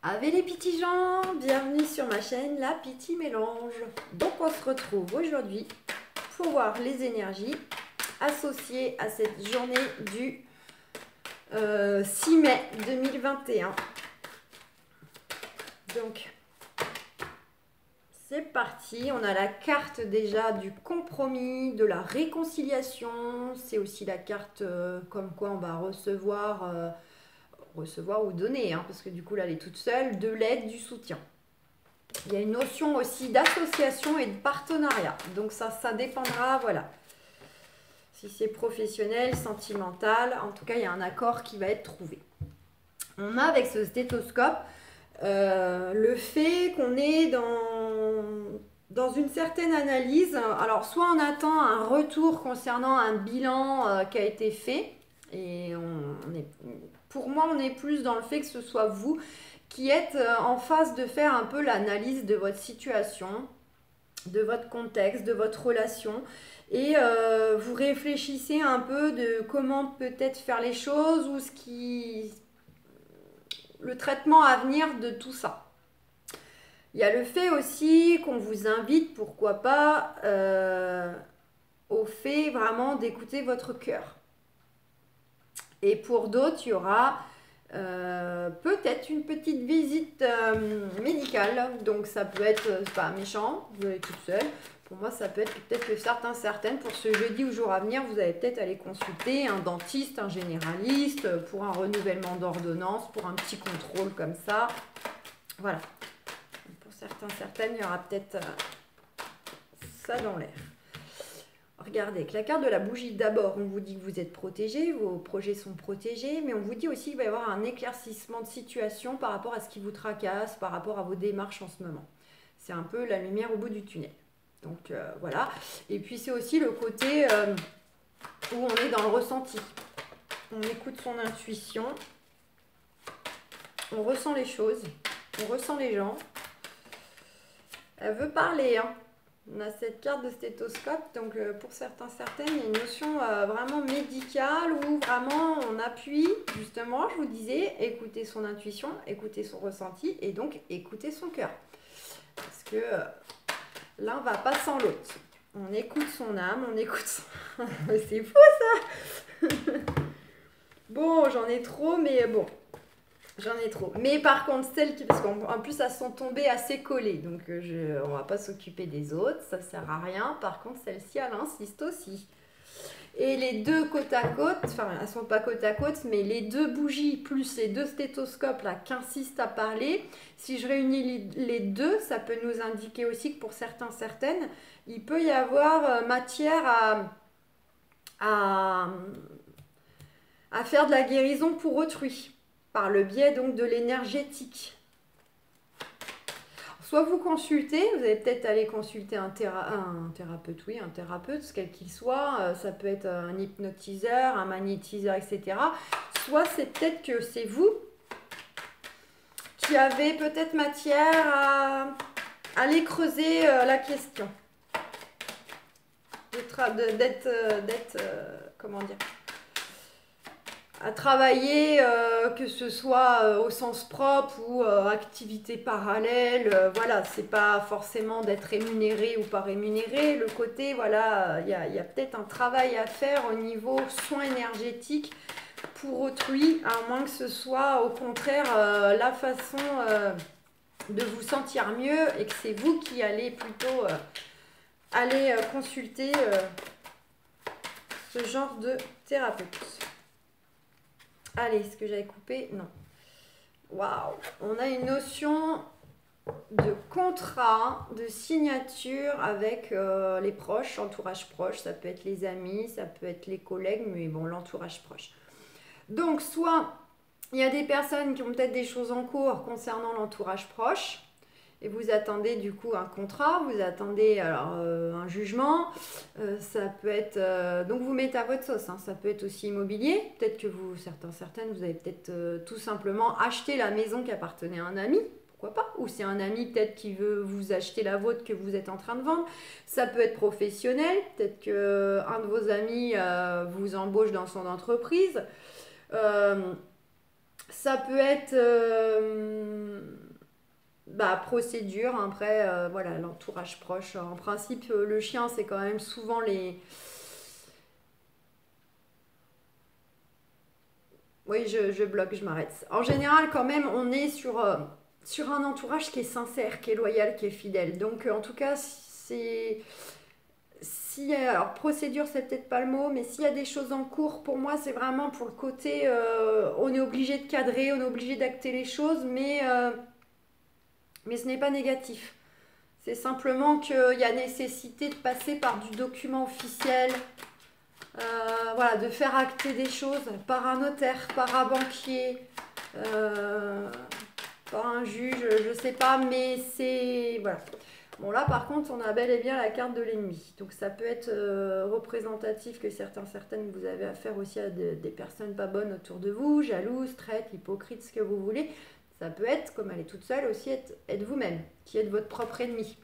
Ave les petits gens, bienvenue sur ma chaîne La Piti Mélange. Donc on se retrouve aujourd'hui pour voir les énergies associées à cette journée du 6 mai 2021. Donc c'est parti, on a la carte déjà du compromis, de la réconciliation. C'est aussi la carte comme quoi on va recevoir ou donner, hein, parce que du coup là elle est toute seule, de l'aide, du soutien. Il y a une notion aussi d'association et de partenariat, donc ça dépendra, voilà, si c'est professionnel, sentimental, en tout cas il y a un accord qui va être trouvé. On a avec ce stéthoscope le fait qu'on est dans une certaine analyse. Alors soit on attend un retour concernant un bilan qui a été fait, et pour moi on est plus dans le fait que ce soit vous qui êtes en phase de faire un peu l'analyse de votre situation, de votre contexte, de votre relation, et vous réfléchissez un peu de comment peut-être faire les choses ou le traitement à venir de tout ça. Il y a le fait aussi qu'on vous invite, pourquoi pas, au fait vraiment d'écouter votre cœur. Et pour d'autres, il y aura peut-être une petite visite médicale. Donc ça peut être, c'est pas méchant, vous allez toute seule. Pour moi, ça peut être peut-être que certaines, pour ce jeudi ou jour à venir, vous allez peut-être aller consulter un dentiste, un généraliste, pour un renouvellement d'ordonnance, pour un petit contrôle comme ça. Voilà. Pour certaines, il y aura peut-être ça dans l'air. Regardez, avec la carte de la bougie, d'abord, on vous dit que vous êtes protégé, vos projets sont protégés, mais on vous dit aussi qu'il va y avoir un éclaircissement de situation par rapport à ce qui vous tracasse, par rapport à vos démarches en ce moment. C'est un peu la lumière au bout du tunnel. Donc voilà. Et puis c'est aussi le côté où on est dans le ressenti. On écoute son intuition, on ressent les choses, on ressent les gens. Elle veut parler, hein. On a cette carte de stéthoscope, donc pour certaines, il y a une notion vraiment médicale où vraiment on appuie, justement, je vous disais, écouter son intuition, écouter son ressenti et donc écouter son cœur. Parce que l'un va pas sans l'autre. On écoute son âme, on écoute son... C'est fou ça. Bon, j'en ai trop, mais bon... J'en ai trop. Mais par contre, celles qui... Parce qu'en plus, elles sont tombées assez collées. Donc, on va pas s'occuper des autres. Ça sert à rien. Par contre, celle-ci, elle insiste aussi. Et les deux côte à côte, enfin, elles sont pas côte à côte, mais les deux bougies plus les deux stéthoscopes là qui insistent à parler, si je réunis les deux, ça peut nous indiquer aussi que pour certaines, il peut y avoir matière à faire de la guérison pour autrui, par le biais donc de l'énergétique. Soit vous consultez, vous allez peut-être aller consulter un thérapeute, oui, un thérapeute, quel qu'il soit, ça peut être un hypnotiseur, un magnétiseur, etc. Soit c'est peut-être que c'est vous qui avez peut-être matière à aller creuser la question. D'être comment dire, à travailler, que ce soit au sens propre ou activité parallèle, voilà, c'est pas forcément d'être rémunéré ou pas rémunéré, le côté, voilà, il y a peut-être un travail à faire au niveau soins énergétiques pour autrui, à moins que ce soit au contraire la façon de vous sentir mieux et que c'est vous qui allez plutôt aller consulter ce genre de thérapeute. Allez, ce que j'avais coupé, non. Waouh, on a une notion de contrat, de signature avec les proches, entourage proche. Ça peut être les amis, ça peut être les collègues, mais bon, l'entourage proche. Donc, soit il y a des personnes qui ont peut-être des choses en cours concernant l'entourage proche, et vous attendez du coup un contrat, vous attendez alors un jugement, ça peut être... donc vous mettez à votre sauce, hein, ça peut être aussi immobilier, peut-être que certaines, vous avez peut-être tout simplement acheté la maison qui appartenait à un ami, pourquoi pas, ou c'est un ami peut-être qui veut vous acheter la vôtre que vous êtes en train de vendre, ça peut être professionnel, peut-être qu'un de vos amis vous embauche dans son entreprise, ça peut être Bah, procédure, après, voilà, l'entourage proche. En principe, le chien, c'est quand même souvent les... Oui, je bloque, je m'arrête. En général, quand même, on est sur un entourage qui est sincère, qui est loyal, qui est fidèle. Donc, en tout cas, c'est... Si, alors, procédure, c'est peut-être pas le mot, mais s'il y a des choses en cours, pour moi, c'est vraiment pour le côté... on est obligé de cadrer, on est obligé d'acter les choses, mais ce n'est pas négatif. C'est simplement qu'il y a nécessité de passer par du document officiel, voilà, de faire acter des choses par un notaire, par un banquier, euh, par un juge, je sais pas, mais c'est... Voilà. Bon là par contre on a bel et bien la carte de l'ennemi. Donc ça peut être représentatif que certaines vous avez affaire aussi à des personnes pas bonnes autour de vous, jalouses, traites, hypocrites, ce que vous voulez. Ça peut être, comme elle est toute seule, aussi être vous-même, qui êtes votre propre ennemi.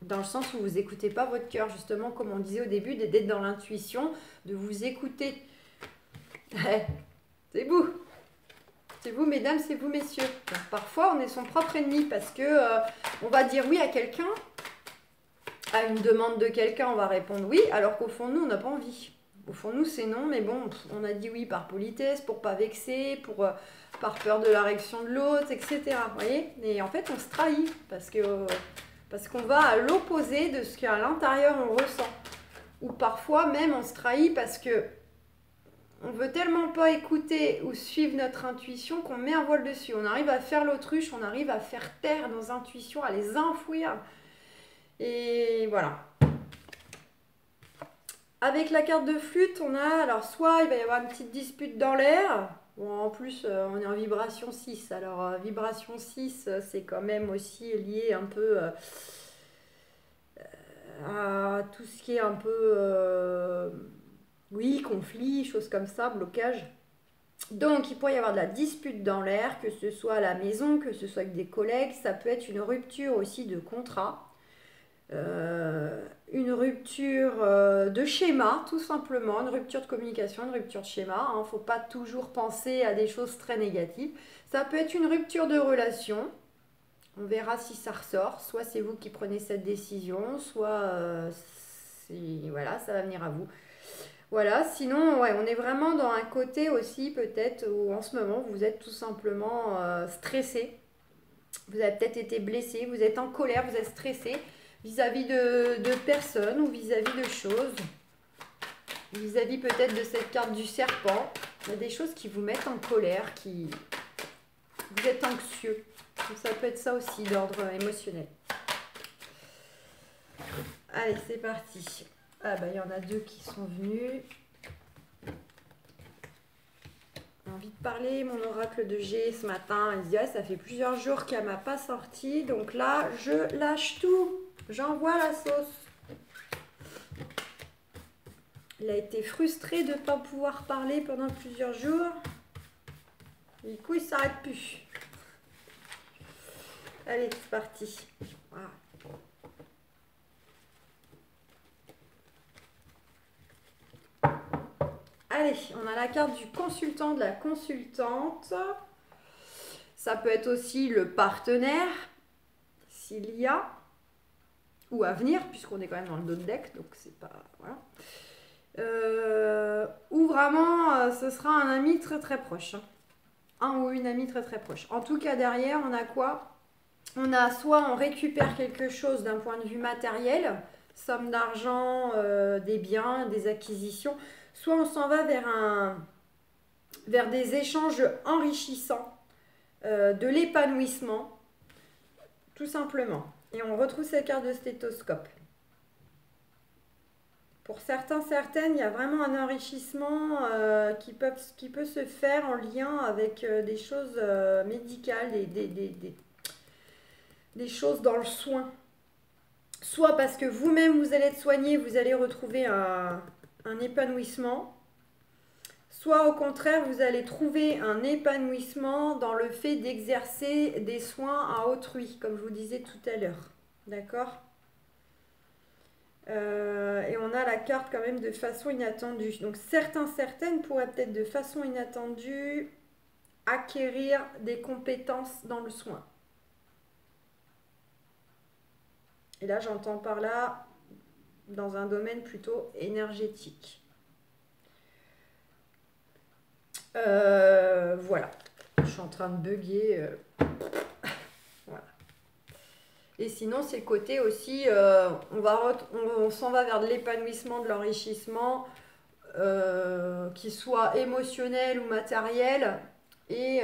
Dans le sens où vous n'écoutez pas votre cœur, justement, comme on disait au début, d'être dans l'intuition, de vous écouter. C'est vous. C'est vous, mesdames, c'est vous, messieurs. Donc, parfois, on est son propre ennemi parce que on va dire oui à quelqu'un, à une demande de quelqu'un, on va répondre oui, alors qu'au fond, nous, on n'a pas envie. Au fond, nous, c'est non, mais bon, on a dit oui par politesse, pour pas vexer, par peur de la réaction de l'autre, etc. Vous voyez? Et en fait, on se trahit parce qu'on va à l'opposé de ce qu'à l'intérieur on ressent. Ou parfois même on se trahit parce que on veut tellement pas écouter ou suivre notre intuition qu'on met un voile dessus. On arrive à faire l'autruche, on arrive à faire taire nos intuitions, à les enfouir. Et voilà. Avec la carte de flûte, on a, alors soit il va y avoir une petite dispute dans l'air. Bon, en plus, on est en vibration 6. Alors, vibration 6, c'est quand même aussi lié un peu à tout ce qui est un peu, oui, conflit, choses comme ça, blocage. Donc, il pourrait y avoir de la dispute dans l'air, que ce soit à la maison, que ce soit avec des collègues. Ça peut être une rupture aussi de contrat. Une rupture de schéma, tout simplement, une rupture de communication, une rupture de schéma. Il ne faut pas toujours penser à des choses très négatives. Ça peut être une rupture de relation. On verra si ça ressort. Soit c'est vous qui prenez cette décision, soit voilà, ça va venir à vous. Voilà, sinon, ouais, on est vraiment dans un côté aussi peut-être où en ce moment vous êtes tout simplement stressé. Vous avez peut-être été blessé, vous êtes en colère, vous êtes stressé vis-à-vis de personnes ou vis-à-vis de choses. Vis-à-vis peut-être de cette carte du serpent. Il y a des choses qui vous mettent en colère, qui... Vous êtes anxieux. Donc ça peut être ça aussi d'ordre émotionnel. Allez, c'est parti. Ah bah il y en a deux qui sont venus. J'ai envie de parler, mon oracle de G ce matin. Elle dit ah, ça fait plusieurs jours qu'elle m'a pas sorti. Donc là, je lâche tout. J'envoie la sauce. Il a été frustré de ne pas pouvoir parler pendant plusieurs jours. Du coup, il ne s'arrête plus. Allez, c'est parti. Voilà. Allez, on a la carte du consultant, de la consultante. Ça peut être aussi le partenaire, s'il y a, ou à venir, puisqu'on est quand même dans le dos de deck, donc c'est pas... Voilà. Ou vraiment, ce sera un ami très très proche. Un ou une amie très très proche. En tout cas, derrière, on a quoi? On a soit on récupère quelque chose d'un point de vue matériel, somme d'argent, des biens, des acquisitions, soit on s'en va vers des échanges enrichissants, de l'épanouissement, tout simplement. Et on retrouve cette carte de stéthoscope. Pour certains, certaines, il y a vraiment un enrichissement qui peut se faire en lien avec des choses médicales, des choses dans le soin. Soit parce que vous-même, vous allez être soigné, vous allez retrouver un épanouissement. Soit au contraire, vous allez trouver un épanouissement dans le fait d'exercer des soins à autrui, comme je vous disais tout à l'heure. D'accord ? Et on a la carte quand même de façon inattendue. Donc certaines pourraient peut-être de façon inattendue acquérir des compétences dans le soin. Et là, j'entends par là, dans un domaine plutôt énergétique. Voilà. Je suis en train de bugger. Voilà. Et sinon, c'est le côté aussi, on s'en va vers de l'épanouissement, de l'enrichissement, qui soit émotionnel ou matériel. Et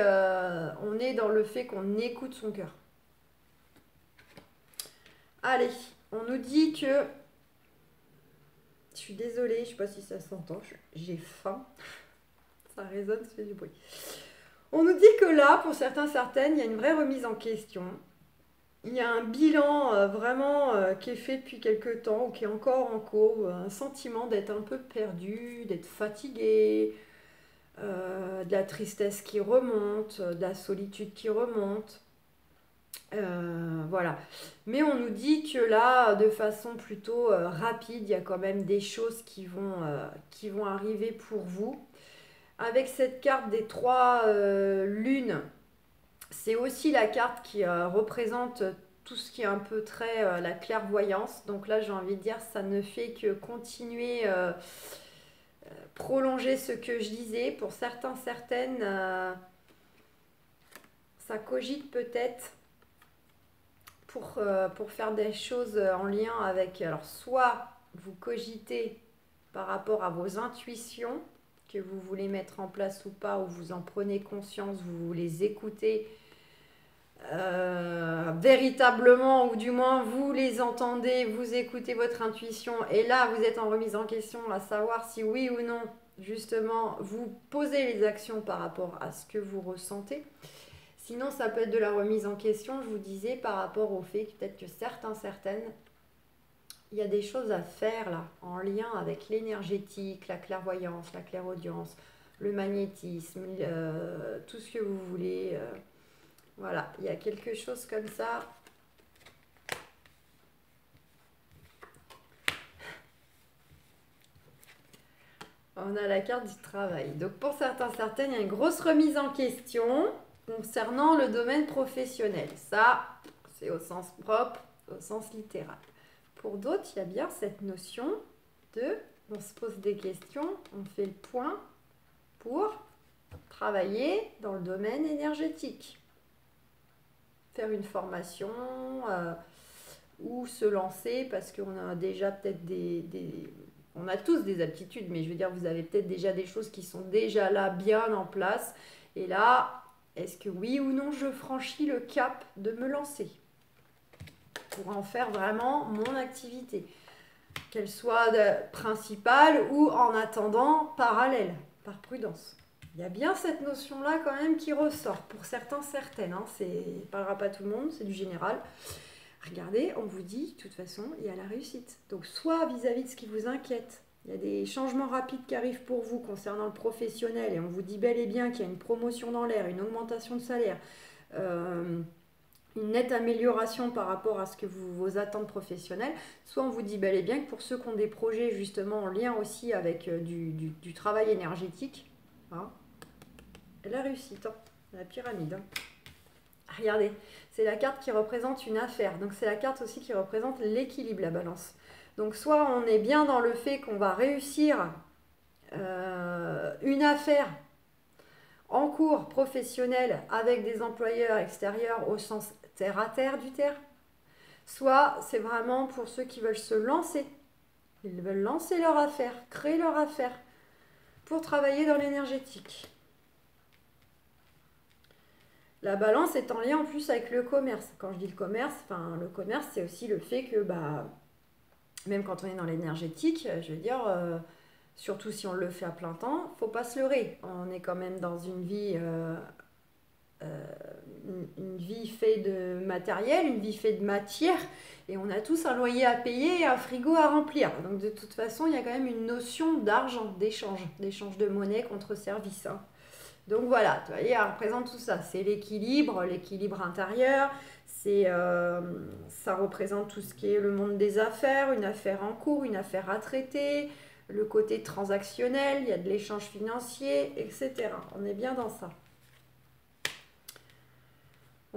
on est dans le fait qu'on écoute son cœur. Allez, on nous dit que... Je suis désolée, je ne sais pas si ça s'entend, j'ai faim. Ça résonne, ça fait du bruit. On nous dit que là, pour certains, certaines, il y a une vraie remise en question. Il y a un bilan vraiment qui est fait depuis quelques temps, ou qui est encore en cours, un sentiment d'être un peu perdu, d'être fatigué, de la tristesse qui remonte, de la solitude qui remonte. Voilà. Mais on nous dit que là, de façon plutôt rapide, il y a quand même des choses qui vont arriver pour vous. Avec cette carte des 3 lunes, c'est aussi la carte qui représente tout ce qui est un peu très la clairvoyance. Donc là, j'ai envie de dire, ça ne fait que continuer, prolonger ce que je disais. Pour certains, certaines, ça cogite peut-être pour faire des choses en lien avec... Alors, soit vous cogitez par rapport à vos intuitions, que vous voulez mettre en place ou pas, ou vous en prenez conscience, vous les écoutez véritablement, ou du moins vous les entendez, vous écoutez votre intuition, et là vous êtes en remise en question à savoir si oui ou non, justement, vous posez les actions par rapport à ce que vous ressentez. Sinon, ça peut être de la remise en question, je vous disais, par rapport au fait que peut-être que certaines, il y a des choses à faire là, en lien avec l'énergétique, la clairvoyance, la clairaudience, le magnétisme, tout ce que vous voulez. Voilà, il y a quelque chose comme ça. On a la carte du travail. Donc pour certains, certaines, il y a une grosse remise en question concernant le domaine professionnel. Ça, c'est au sens propre, au sens littéral. Pour d'autres, il y a bien cette notion de, on se pose des questions, on fait le point pour travailler dans le domaine énergétique. Faire une formation ou se lancer parce qu'on a déjà peut-être on a tous des aptitudes, mais je veux dire, vous avez peut-être déjà des choses qui sont déjà là, bien en place. Et là, est-ce que oui ou non, je franchis le cap de me lancer pour en faire vraiment mon activité, qu'elle soit principale ou en attendant parallèle, par prudence. Il y a bien cette notion-là quand même qui ressort pour certains, certaines. Hein. C'est pas grave à tout le monde, c'est du général. Regardez, on vous dit, de toute façon, il y a la réussite. Donc, soit vis-à-vis de ce qui vous inquiète, il y a des changements rapides qui arrivent pour vous concernant le professionnel et on vous dit bel et bien qu'il y a une promotion dans l'air, une augmentation de salaire, une nette amélioration par rapport à ce que vos attentes professionnelles, soit on vous dit bel et bien que pour ceux qui ont des projets justement en lien aussi avec du travail énergétique, hein, la réussite, hein, la pyramide. Hein. Regardez, c'est la carte qui représente une affaire. Donc c'est la carte aussi qui représente l'équilibre, la balance. Donc soit on est bien dans le fait qu'on va réussir une affaire en cours professionnel avec des employeurs extérieurs au sens terre à terre du terme. Soit c'est vraiment pour ceux qui veulent se lancer. Ils veulent lancer leur affaire, créer leur affaire pour travailler dans l'énergétique. La balance est en lien en plus avec le commerce. Quand je dis le commerce, c'est aussi le fait que, même quand on est dans l'énergétique, je veux dire, surtout si on le fait à plein temps, faut pas se leurrer. On est quand même dans une vie faite de matériel, une vie faite de matière, et on a tous un loyer à payer et un frigo à remplir. Donc de toute façon, il y a quand même une notion d'argent, d'échange de monnaie contre service. Hein. Donc voilà, vous voyez, elle représente tout ça. C'est l'équilibre intérieur, ça représente tout ce qui est le monde des affaires, une affaire en cours, une affaire à traiter, le côté transactionnel, il y a de l'échange financier, etc. On est bien dans ça.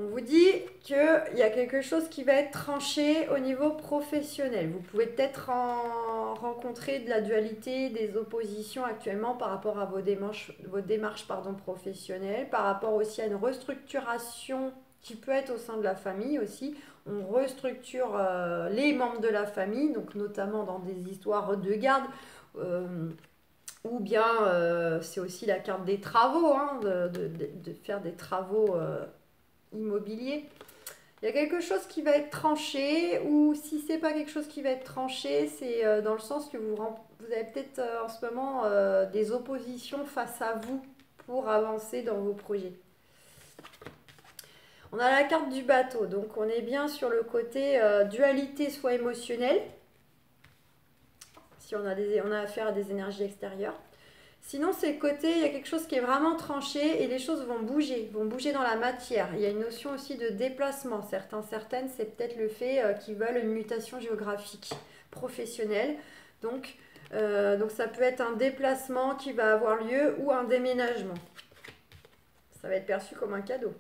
On vous dit qu'il y a quelque chose qui va être tranché au niveau professionnel. Vous pouvez peut-être rencontrer de la dualité, des oppositions actuellement par rapport à vos démarches professionnelles, par rapport aussi à une restructuration qui peut être au sein de la famille aussi. On restructure les membres de la famille, donc notamment dans des histoires de garde. Ou bien c'est aussi la carte des travaux, hein, de faire des travaux immobiliers. Il y a quelque chose qui va être tranché, ou si c'est pas quelque chose qui va être tranché, c'est dans le sens que vous avez peut-être en ce moment des oppositions face à vous pour avancer dans vos projets. On a la carte du bateau, donc on est bien sur le côté dualité soit émotionnelle, si on a affaire à des énergies extérieures. Sinon, c'est le côté, il y a quelque chose qui est vraiment tranché et les choses vont bouger dans la matière. Il y a une notion aussi de déplacement. Certaines, c'est peut-être le fait qu'ils veulent une mutation géographique professionnelle. Donc ça peut être un déplacement qui va avoir lieu ou un déménagement. Ça va être perçu comme un cadeau.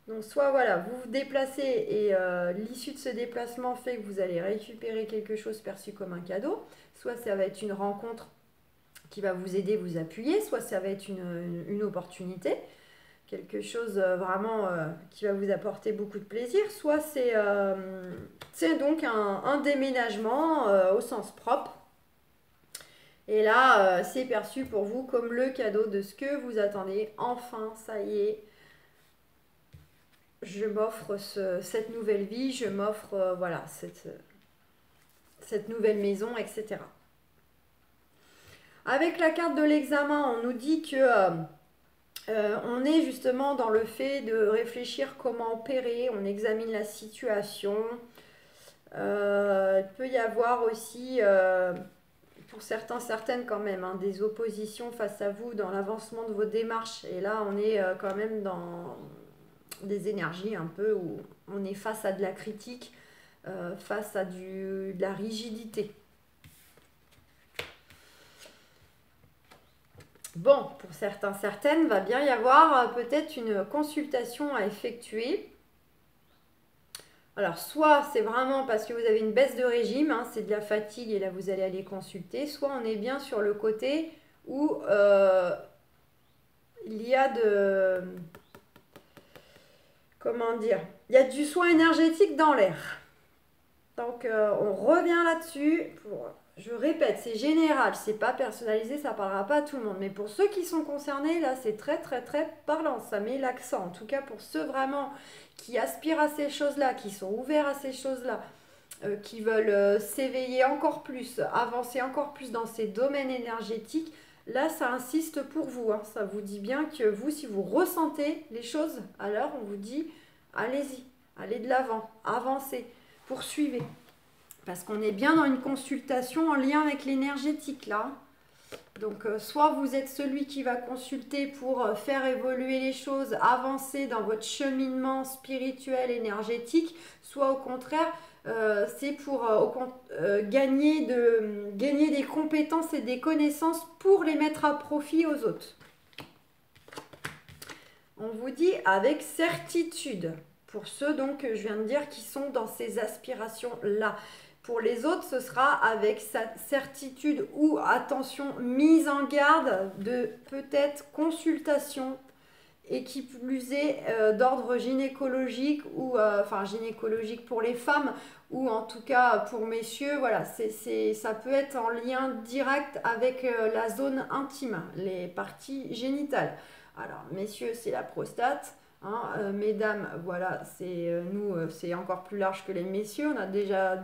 Donc soit voilà, vous vous déplacez et l'issue de ce déplacement fait que vous allez récupérer quelque chose perçu comme un cadeau. Soit ça va être une rencontre qui va vous aider, vous appuyer, soit ça va être une opportunité, quelque chose vraiment qui va vous apporter beaucoup de plaisir, soit c'est donc un déménagement au sens propre. Et là, c'est perçu pour vous comme le cadeau de ce que vous attendez. Enfin, ça y est, je m'offre cette nouvelle vie, je m'offre voilà, cette nouvelle maison, etc. Avec la carte de l'examen, on nous dit que on est justement dans le fait de réfléchir comment opérer, on examine la situation. Il peut y avoir aussi, pour certaines quand même, hein, des oppositions face à vous dans l'avancement de vos démarches. Et là, on est quand même dans des énergies un peu où on est face à de la critique, face à de la rigidité. Bon, pour certaines, va bien y avoir peut-être une consultation à effectuer. Alors, soit c'est vraiment parce que vous avez une baisse de régime, hein, c'est de la fatigue et là vous allez aller consulter, soit on est bien sur le côté où il y a comment dire, il y a du soin énergétique dans l'air. Donc, on revient là-dessus je répète, c'est général, c'est pas personnalisé, ça parlera pas à tout le monde. Mais pour ceux qui sont concernés, là, c'est très, très, très parlant. Ça met l'accent. En tout cas, pour ceux vraiment qui aspirent à ces choses-là, qui sont ouverts à ces choses-là, qui veulent s'éveiller encore plus, avancer encore plus dans ces domaines énergétiques, là, ça insiste pour vous. Hein. Ça vous dit bien que vous, si vous ressentez les choses, alors on vous dit, allez-y, allez de l'avant, avancez, poursuivez. Parce qu'on est bien dans une consultation en lien avec l'énergétique là. Donc soit vous êtes celui qui va consulter pour faire évoluer les choses, avancer dans votre cheminement spirituel, énergétique, soit au contraire c'est pour gagner des compétences et des connaissances pour les mettre à profit aux autres. On vous dit avec certitude, pour ceux donc que je viens de dire qui sont dans ces aspirations-là. Pour les autres, ce sera avec sa certitude ou, attention, mise en garde de peut-être consultation et qui plus est d'ordre gynécologique ou, enfin gynécologique pour les femmes ou en tout cas pour messieurs, voilà, ça peut être en lien direct avec la zone intime, les parties génitales. Alors, messieurs, c'est la prostate. Hein, mesdames, voilà, c'est encore plus large que les messieurs. On a déjà,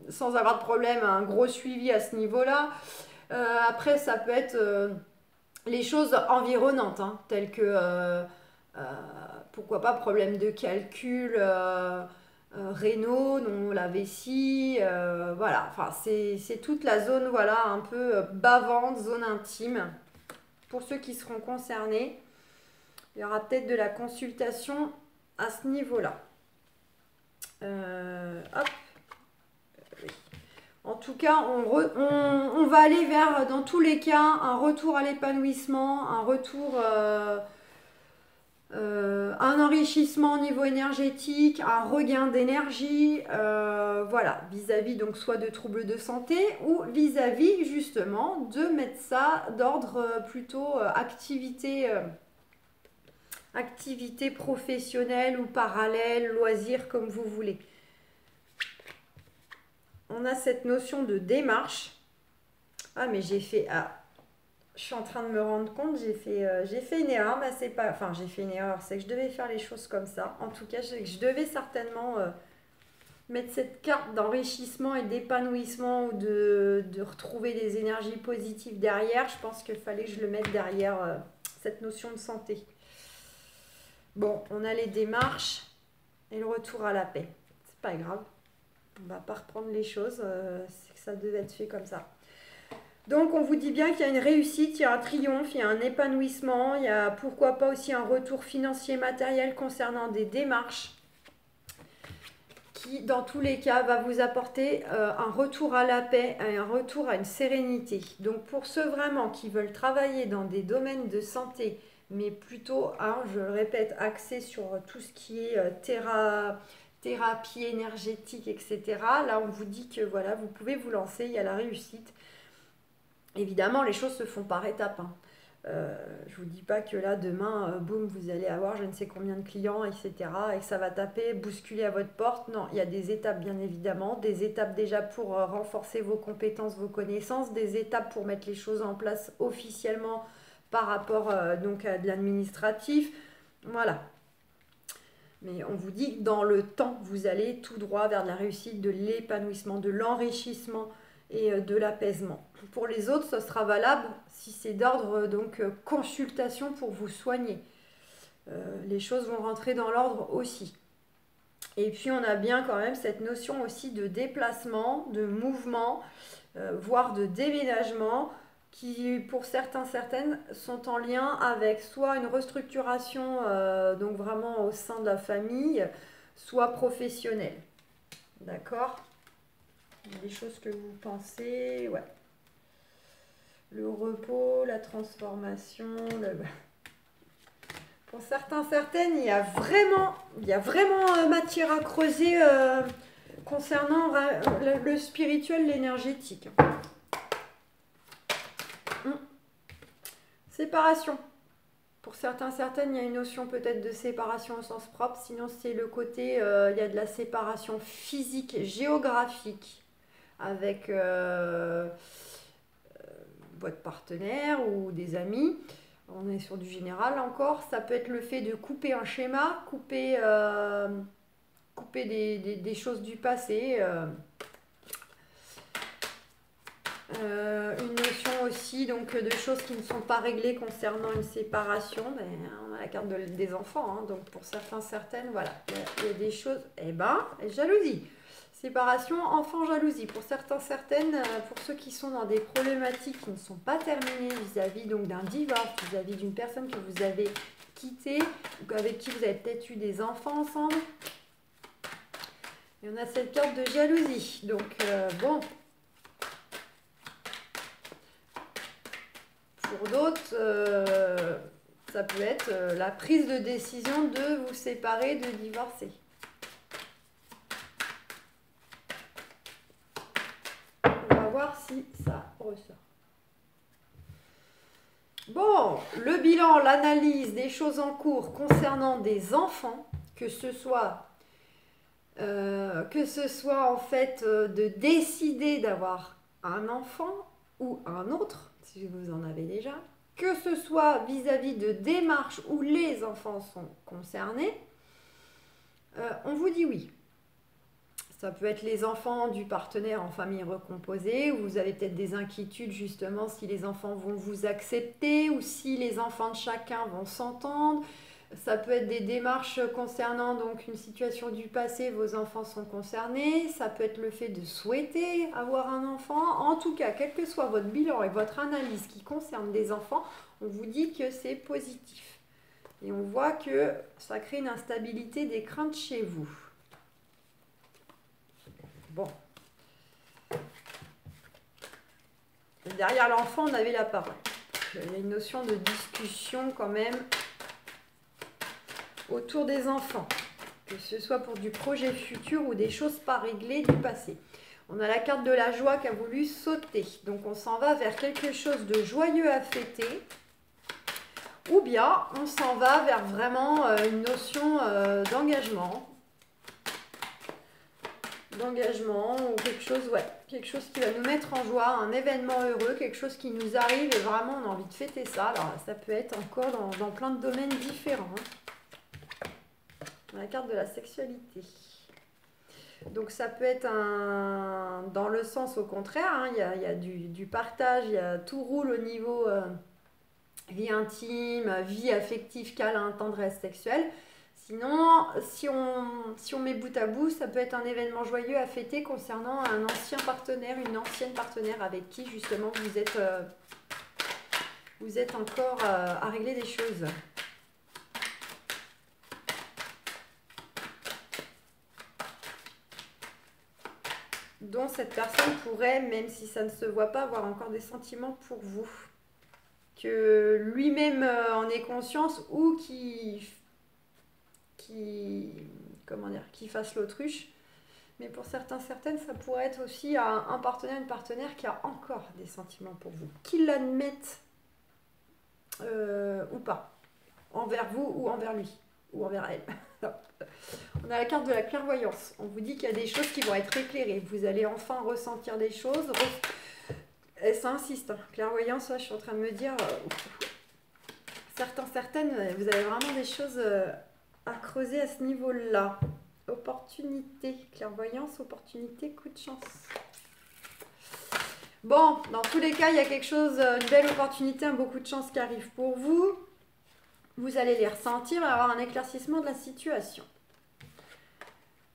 sans avoir de problème, un gros suivi à ce niveau-là. Après, ça peut être les choses environnantes, hein, telles que, pourquoi pas, problème de calcul, rénaux, non, la vessie, voilà. Enfin, c'est toute la zone, voilà, un peu bavante, zone intime. Pour ceux qui seront concernés, il y aura peut-être de la consultation à ce niveau-là. Hop. En tout cas, on va aller vers, dans tous les cas, un retour à l'épanouissement, un retour un enrichissement au niveau énergétique, un regain d'énergie, voilà, vis-à-vis donc soit de troubles de santé ou vis-à-vis justement de mettre ça d'ordre plutôt activité professionnelle ou parallèle, loisir comme vous voulez. On a cette notion de démarche. Ah mais j'ai fait... Ah, je suis en train de me rendre compte, j'ai fait une erreur, mais c'est pas... Enfin, j'ai fait une erreur, c'est que je devais faire les choses comme ça. En tout cas, je devais certainement mettre cette carte d'enrichissement et d'épanouissement ou de retrouver des énergies positives derrière. Je pense qu'il fallait que je le mette derrière cette notion de santé. Bon, on a les démarches et le retour à la paix. C'est pas grave, on va pas reprendre les choses, c'est que ça devait être fait comme ça. Donc on vous dit bien qu'il y a une réussite, il y a un triomphe, il y a un épanouissement, il y a pourquoi pas aussi un retour financier matériel concernant des démarches qui dans tous les cas va vous apporter un retour à la paix et un retour à une sérénité. Donc pour ceux vraiment qui veulent travailler dans des domaines de santé, mais plutôt, hein, je le répète, axé sur tout ce qui est thérapie énergétique, etc. Là on vous dit que voilà, vous pouvez vous lancer, il y a la réussite. Évidemment, les choses se font par étapes. Hein. Je vous dis pas que là, demain, boum, vous allez avoir je ne sais combien de clients, etc. et que ça va taper, bousculer à votre porte. Non, il y a des étapes, bien évidemment. Des étapes déjà pour renforcer vos compétences, vos connaissances. Des étapes pour mettre les choses en place officiellement par rapport donc à de l'administratif. Voilà. Mais on vous dit que dans le temps, vous allez tout droit vers de la réussite, de l'épanouissement, de l'enrichissement et de l'apaisement. Pour les autres, ce sera valable si c'est d'ordre donc consultation pour vous soigner. Les choses vont rentrer dans l'ordre aussi. Et puis on a bien quand même cette notion aussi de déplacement, de mouvement, voire de déménagement, qui pour certaines sont en lien avec soit une restructuration donc vraiment au sein de la famille, soit professionnelle. D'accord ? Des choses que vous pensez, ouais. Le repos, la transformation, pour certaines, il y a vraiment matière à creuser concernant le spirituel, l'énergétique. Séparation. Pour certaines, il y a une notion peut-être de séparation au sens propre, sinon c'est le côté, il y a de la séparation physique, géographique, avec votre partenaire ou des amis. On est sur du général encore. Ça peut être le fait de couper un schéma, couper des choses du passé. Une notion aussi donc de choses qui ne sont pas réglées concernant une séparation. Ben, on a la carte des enfants, hein, donc pour certaines, voilà, il y a des choses. Jalousie. Séparation, enfant, jalousie. Pour certaines, pour ceux qui sont dans des problématiques qui ne sont pas terminées vis-à-vis donc d'un divorce, vis-à-vis d'une personne que vous avez quittée, ou avec qui vous avez peut-être eu des enfants ensemble. Et on a cette carte de jalousie. Donc, bon. Pour d'autres, ça peut être la prise de décision de vous séparer, de divorcer. Si ça ressort. Bon, le bilan, l'analyse des choses en cours concernant des enfants, que ce soit en fait de décider d'avoir un enfant ou un autre, si vous en avez déjà, que ce soit vis-à-vis de démarches où les enfants sont concernés, on vous dit oui. Ça peut être les enfants du partenaire en famille recomposée, où vous avez peut-être des inquiétudes justement si les enfants vont vous accepter ou si les enfants de chacun vont s'entendre. Ça peut être des démarches concernant donc une situation du passé, vos enfants sont concernés. Ça peut être le fait de souhaiter avoir un enfant. En tout cas, quel que soit votre bilan et votre analyse qui concerne des enfants, on vous dit que c'est positif. Et on voit que ça crée une instabilité, des craintes chez vous. Bon. Et derrière l'enfant, on avait la parole. Il y a une notion de discussion quand même. autour des enfants, que ce soit pour du projet futur ou des choses pas réglées du passé. On a la carte de la joie qui a voulu sauter. Donc on s'en va vers quelque chose de joyeux à fêter. Ou bien on s'en va vers vraiment une notion d'engagement. D'engagement ou quelque chose, ouais, quelque chose qui va nous mettre en joie, un événement heureux, quelque chose qui nous arrive et vraiment on a envie de fêter ça. Alors ça peut être encore dans plein de domaines différents. La carte de la sexualité. Donc ça peut être dans le sens au contraire, hein, il y a du partage, tout roule au niveau vie intime, vie affective, câlin, tendresse sexuelle. Sinon, si on met bout à bout, ça peut être un événement joyeux à fêter concernant un ancien partenaire, une ancienne partenaire avec qui justement vous êtes encore à régler des choses. Dont cette personne pourrait, même si ça ne se voit pas, avoir encore des sentiments pour vous. Que lui-même en ait conscience ou qui fasse l'autruche. Mais pour certaines, ça pourrait être aussi un partenaire, une partenaire qui a encore des sentiments pour vous. Qu'il l'admette ou pas. Envers vous ou envers lui. Ou envers elle. On a la carte de la clairvoyance. On vous dit qu'il y a des choses qui vont être éclairées. Vous allez enfin ressentir des choses. Et ça insiste. Hein. Clairvoyance, là, je suis en train de me dire... certaines, vous avez vraiment des choses à creuser à ce niveau-là. Opportunité. Clairvoyance, opportunité, coup de chance. Bon, dans tous les cas, il y a quelque chose, une belle opportunité, un beau coup de chance qui arrive pour vous. Vous allez les ressentir et avoir un éclaircissement de la situation.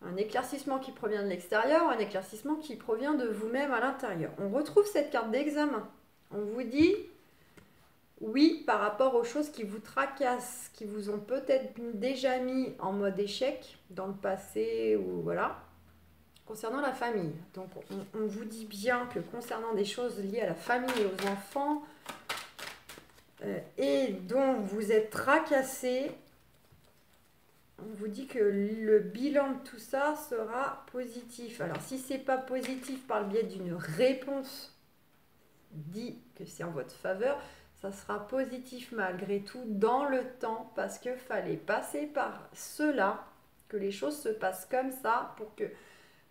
Un éclaircissement qui provient de l'extérieur, un éclaircissement qui provient de vous-même à l'intérieur. On retrouve cette carte d'examen. On vous dit oui par rapport aux choses qui vous tracassent, qui vous ont peut-être déjà mis en mode échec dans le passé ou voilà, concernant la famille. Donc on vous dit bien que concernant des choses liées à la famille et aux enfants, et dont vous êtes tracassé, on vous dit que le bilan de tout ça sera positif. Alors si c'est pas positif par le biais d'une réponse dit que c'est en votre faveur, ça sera positif malgré tout dans le temps parce qu'il fallait passer par cela, que les choses se passent comme ça pour que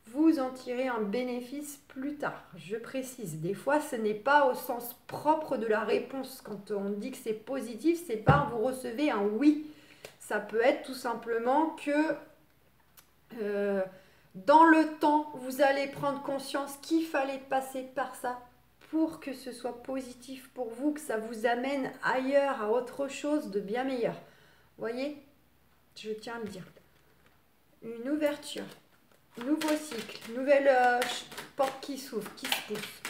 vous en tirez un bénéfice plus tard. Je précise, des fois ce n'est pas au sens propre de la réponse. Quand on dit que c'est positif, c'est pas vous recevez un oui. Ça peut être tout simplement que dans le temps, vous allez prendre conscience qu'il fallait passer par ça pour que ce soit positif pour vous, que ça vous amène ailleurs, à autre chose de bien meilleur. Vous voyez, je tiens à le dire. Une ouverture. Nouveau cycle, nouvelle porte qui s'ouvre, qui se pousse.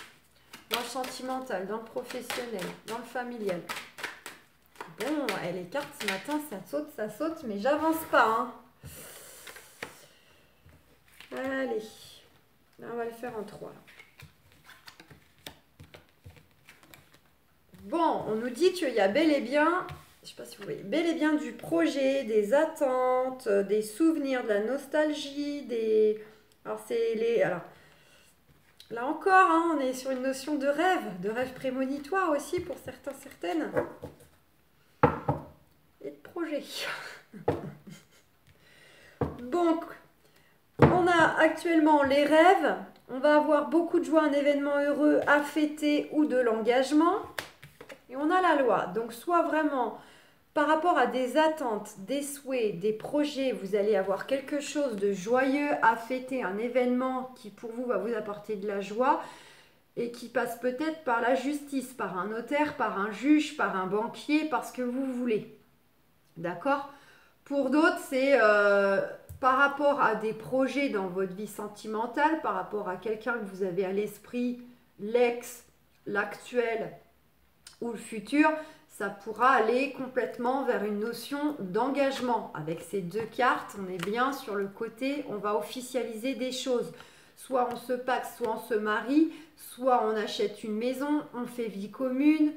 Dans le sentimental, dans le professionnel, dans le familial. Bon, les cartes ce matin, ça saute, mais j'avance pas. Hein. Allez, là, on va le faire en 3. Bon, on nous dit qu'il y a bel et bien... Je ne sais pas si vous voyez, bel et bien du projet, des attentes, des souvenirs, de la nostalgie, des... Alors, c'est les... Alors, là encore, hein, on est sur une notion de rêve prémonitoire aussi pour certaines. Et de projet. Donc, on a actuellement les rêves. On va avoir beaucoup de joie, un événement heureux à fêter ou de l'engagement. Et on a la loi. Donc, soit vraiment... Par rapport à des attentes, des souhaits, des projets, vous allez avoir quelque chose de joyeux à fêter, un événement qui pour vous va vous apporter de la joie et qui passe peut-être par la justice, par un notaire, par un juge, par un banquier, parce que vous voulez. D'accord ? Pour d'autres, c'est par rapport à des projets dans votre vie sentimentale, par rapport à quelqu'un que vous avez à l'esprit, l'ex, l'actuel ou le futur, ça pourra aller complètement vers une notion d'engagement. Avec ces deux cartes, on est bien sur le côté, on va officialiser des choses. Soit on se pacte, soit on se marie, soit on achète une maison, on fait vie commune.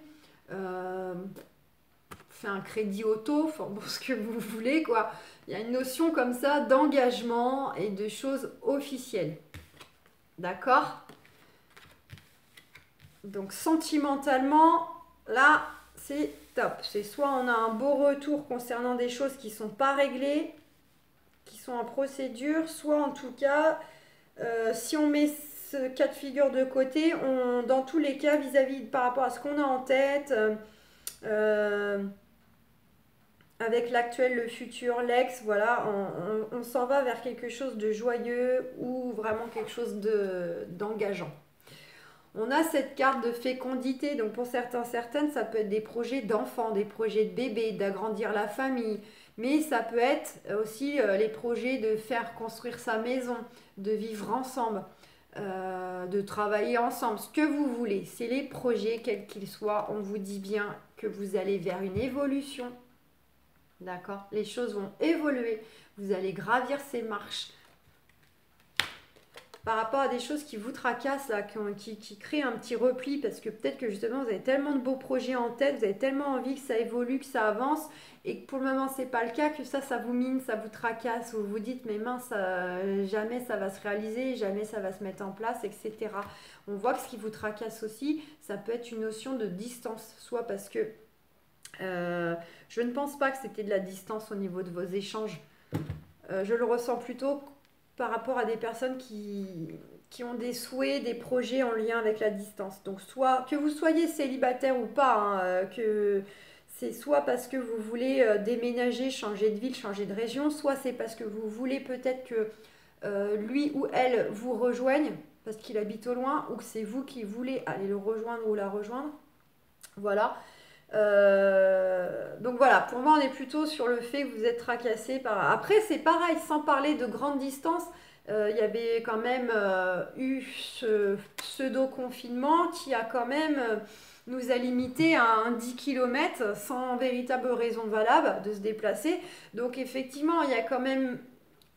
fait un crédit auto, enfin bon, ce que vous voulez quoi. Il y a une notion comme ça d'engagement et de choses officielles. D'accord? Donc sentimentalement, là, c'est top. C'est soit on a un beau retour concernant des choses qui ne sont pas réglées, qui sont en procédure, soit en tout cas, si on met ce cas de figure de côté, dans tous les cas, vis-à-vis par rapport à ce qu'on a en tête, avec l'actuel, le futur, l'ex, voilà, on s'en va vers quelque chose de joyeux ou vraiment quelque chose d'engageant. On a cette carte de fécondité, donc pour certains, certaines, ça peut être des projets d'enfants, des projets de bébés, d'agrandir la famille, mais ça peut être aussi les projets de faire construire sa maison, de vivre ensemble, de travailler ensemble, ce que vous voulez. C'est les projets, quels qu'ils soient, on vous dit bien que vous allez vers une évolution. D'accord? Les choses vont évoluer, vous allez gravir ces marches par rapport à des choses qui vous tracassent, là, qui créent un petit repli, parce que peut-être que justement vous avez tellement de beaux projets en tête, vous avez tellement envie que ça évolue, que ça avance, et que pour le moment c'est pas le cas, que ça vous mine, ça vous tracasse, vous vous dites mais mince, jamais ça va se réaliser, jamais ça va se mettre en place, etc. On voit que ce qui vous tracasse aussi, ça peut être une notion de distance, soit parce que je ne pense pas que c'était de la distance au niveau de vos échanges, je le ressens plutôt par rapport à des personnes qui ont des souhaits, des projets en lien avec la distance. Donc soit que vous soyez célibataire ou pas, hein, que c'est soit parce que vous voulez déménager, changer de ville, changer de région, soit c'est parce que vous voulez peut-être que lui ou elle vous rejoigne parce qu'il habite au loin, ou que c'est vous qui voulez aller le rejoindre ou la rejoindre. Voilà. Donc voilà, pour moi on est plutôt sur le fait que vous êtes tracassé par... Après c'est pareil, sans parler de grande distance, il y avait quand même eu ce pseudo-confinement qui a quand même nous a limité à un 10 km sans véritable raison valable de se déplacer. Donc effectivement il y a quand même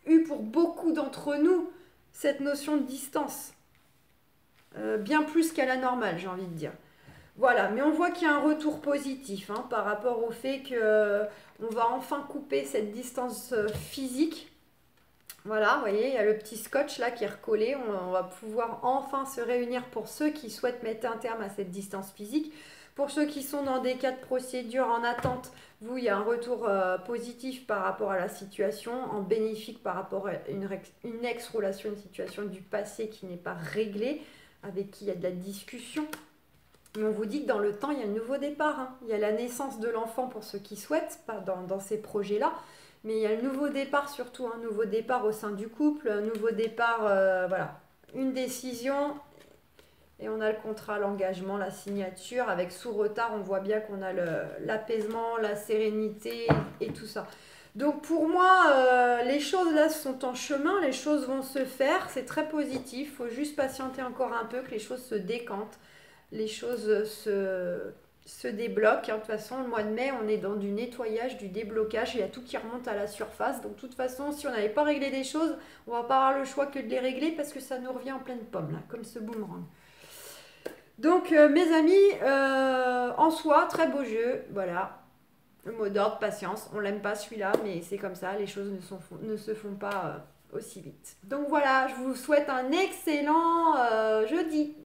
eu pour beaucoup d'entre nous cette notion de distance, bien plus qu'à la normale, j'ai envie de dire. Voilà, mais on voit qu'il y a un retour positif, hein, par rapport au fait qu'on va enfin couper cette distance physique. Voilà, vous voyez, il y a le petit scotch là qui est recollé. On va pouvoir enfin se réunir pour ceux qui souhaitent mettre un terme à cette distance physique. Pour ceux qui sont dans des cas de procédure en attente, vous, il y a un retour positif par rapport à la situation, en bénéfique par rapport à une ex-relation, une situation du passé qui n'est pas réglée, avec qui il y a de la discussion. Mais on vous dit que dans le temps, il y a le nouveau départ, hein. Il y a la naissance de l'enfant pour ceux qui souhaitent, pas dans ces projets-là. Mais il y a le nouveau départ surtout, un nouveau départ au sein du couple, un nouveau départ, voilà. Une décision, et on a le contrat, l'engagement, la signature. Avec sous retard, on voit bien qu'on a l'apaisement, la sérénité et tout ça. Donc pour moi, les choses là sont en chemin, les choses vont se faire, c'est très positif. Il faut juste patienter encore un peu, que les choses se décantent. Les choses se débloquent. De toute façon, le mois de mai, on est dans du nettoyage, du déblocage. Il y a tout qui remonte à la surface. Donc, de toute façon, si on n'avait pas réglé des choses, on va pas avoir le choix que de les régler parce que ça nous revient en pleine pomme, là, comme ce boomerang. Donc, mes amis, en soi, très beau jeu. Voilà. Le mot d'ordre, patience. On l'aime pas celui-là, mais c'est comme ça. Les choses ne se font pas aussi vite. Donc, voilà. Je vous souhaite un excellent jeudi.